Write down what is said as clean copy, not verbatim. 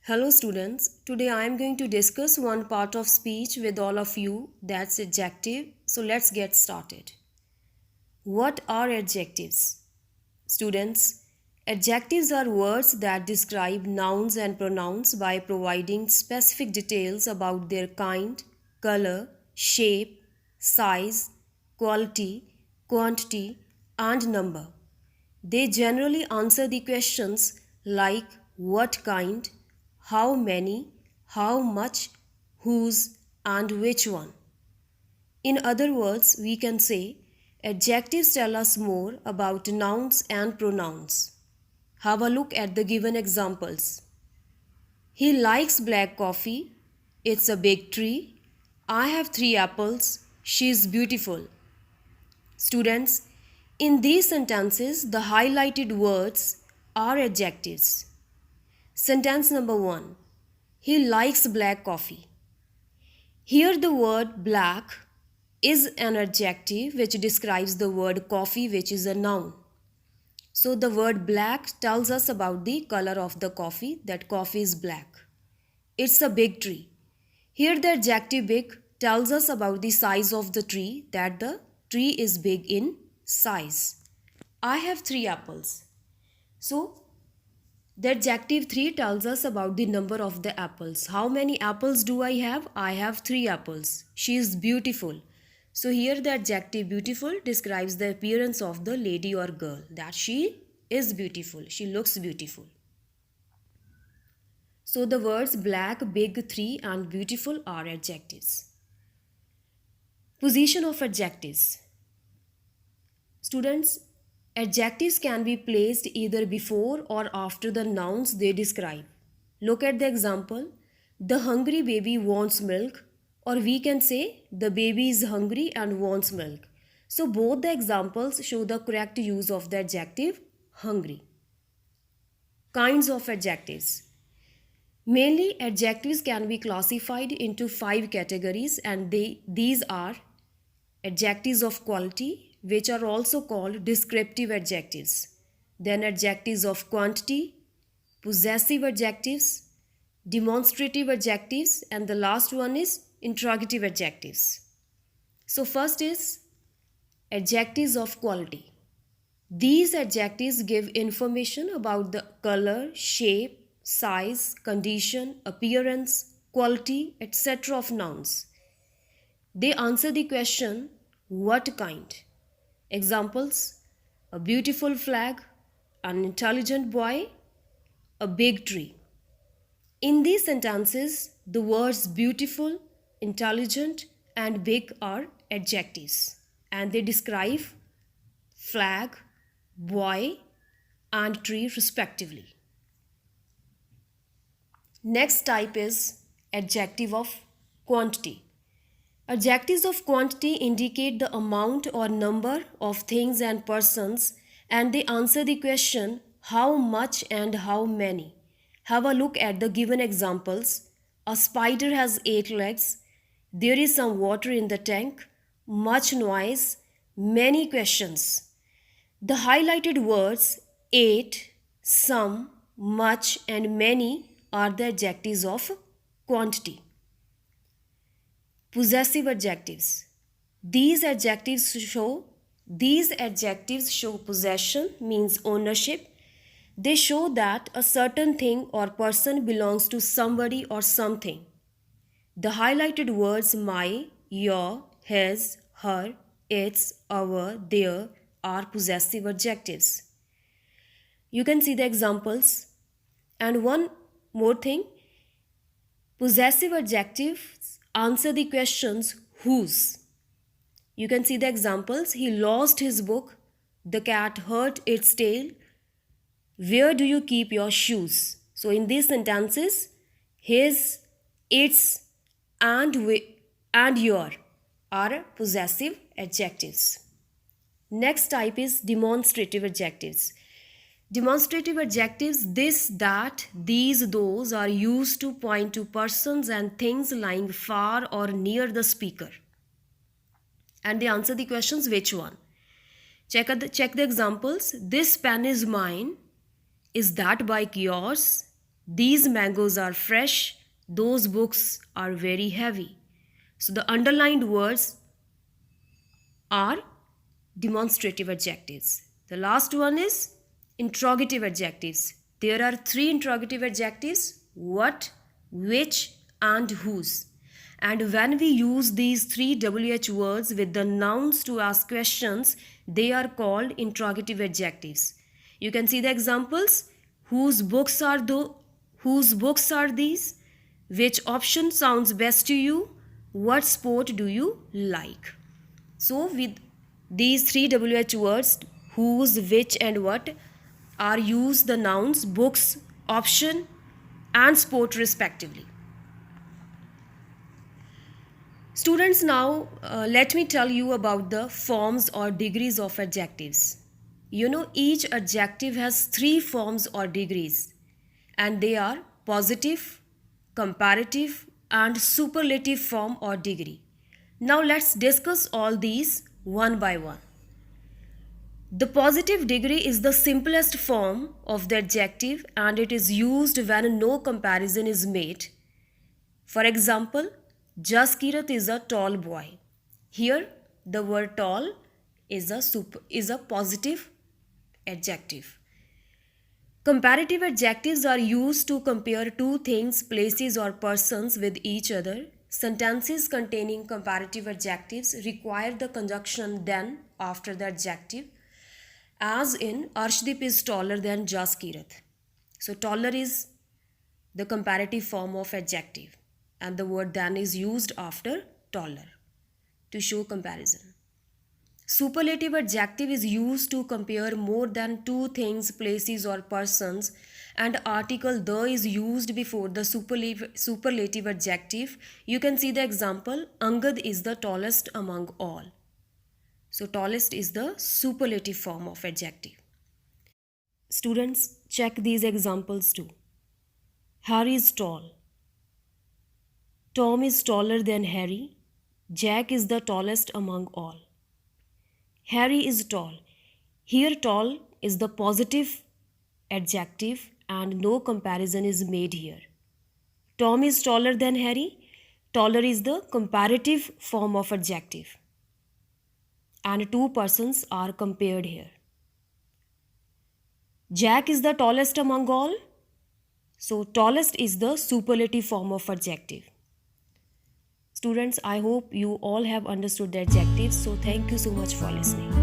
Hello students, today I am going to discuss one part of speech with all of you, that's adjective. So let's get started. What are adjectives? Students, adjectives are words that describe nouns and pronouns by providing specific details about their kind, color, shape, size, quality, quantity, and number. They generally answer the questions like what kind, how many, how much, whose, and which one. In other words, we can say adjectives tell us more about nouns and pronouns. Have a look at the given examples. He likes black coffee. It's a big tree. I have 3 apples. She is beautiful. Students, in these sentences, the highlighted words are adjectives. Sentence number 1. He likes black coffee. Here the word black is an adjective which describes the word coffee, which is a noun. So the word black tells us about the color of the coffee, that coffee is black. It's a big tree. Here the adjective big tells us about the size of the tree, that the tree is big in size. I have 3 apples. So the adjective 3 tells us about the number of the apples. How many apples do I have? I have 3 apples. She is beautiful. So here the adjective beautiful describes the appearance of the lady or girl, that she is beautiful. She looks beautiful. So the words black, big, 3 and beautiful are adjectives. Position of adjectives. Students, adjectives can be placed either before or after the nouns they describe. Look at the example. The hungry baby wants milk, or we can say the baby is hungry and wants milk. So both the examples show the correct use of the adjective hungry. Kinds of adjectives. Mainly adjectives can be classified into 5 categories, and these are adjectives of quality, which are also called descriptive adjectives, then adjectives of quantity, possessive adjectives, demonstrative adjectives, and the last one is interrogative adjectives. So first is adjectives of quality. These adjectives give information about the color, shape, size, condition, appearance, quality, etc. of nouns. They answer the question, what kind? Examples, a beautiful flag, an intelligent boy, a big tree. In these sentences, the words beautiful, intelligent, and big are adjectives, and they describe flag, boy, and tree respectively. Next type is adjective of quantity. Adjectives of quantity indicate the amount or number of things and persons, and they answer the question how much and how many. Have a look at the given examples. A spider has 8 legs. There is some water in the tank. Much noise. Many questions. The highlighted words 8, some, much, and many are the adjectives of quantity. Possessive adjectives. These adjectives show possession, means ownership. They show that a certain thing or person belongs to somebody or something. The highlighted words my, your, his, her, its, our, their are possessive adjectives. You can see the examples. And one more thing, possessive adjectives answer the questions whose. You can see the examples. He lost his book. The cat hurt its tail. Where do you keep your shoes? So in these sentences, his, its, and your are possessive adjectives. Next type is demonstrative adjectives. Demonstrative adjectives, this, that, these, those are used to point to persons and things lying far or near the speaker. And they answer the questions which one. Check the examples. This pen is mine. Is that bike yours? These mangoes are fresh. Those books are very heavy. So the underlined words are demonstrative adjectives. The last one is interrogative adjectives. There are three interrogative adjectives: what, which, and whose. And when we use these three WH words with the nouns to ask questions, they are called interrogative adjectives. You can see the examples. Whose books are whose books are these? Which option sounds best to you? What sport do you like? So with these three WH words, whose, which, and what, are used the nouns books, option, and sport respectively. Students, now let me tell you about the forms or degrees of adjectives. You know, each adjective has three forms or degrees, and they are positive, comparative, and superlative form or degree. Now let's discuss all these one by one. The positive degree is the simplest form of the adjective, and it is used when no comparison is made. For example, Jaskirat is a tall boy. Here, the word tall is a positive adjective. Comparative adjectives are used to compare two things, places, or persons with each other. Sentences containing comparative adjectives require the conjunction then after the adjective, as in Arshdeep is taller than Jaskirat. So taller is the comparative form of adjective, and the word then is used after taller to show comparison. Superlative adjective is used to compare more than two things, places, or persons, and article the is used before the superlative adjective. You can see the example, Angad is the tallest among all. So tallest is the superlative form of adjective. Students, check these examples too. Harry is tall. Tom is taller than Harry. Jack is the tallest among all. Harry is tall. Here tall is the positive adjective and no comparison is made here. Tom is taller than Harry. Taller is the comparative form of adjective. And two persons are compared here. Jack is the tallest among all. So tallest is the superlative form of adjective. Students, I hope you all have understood the adjectives. So thank you so much for listening.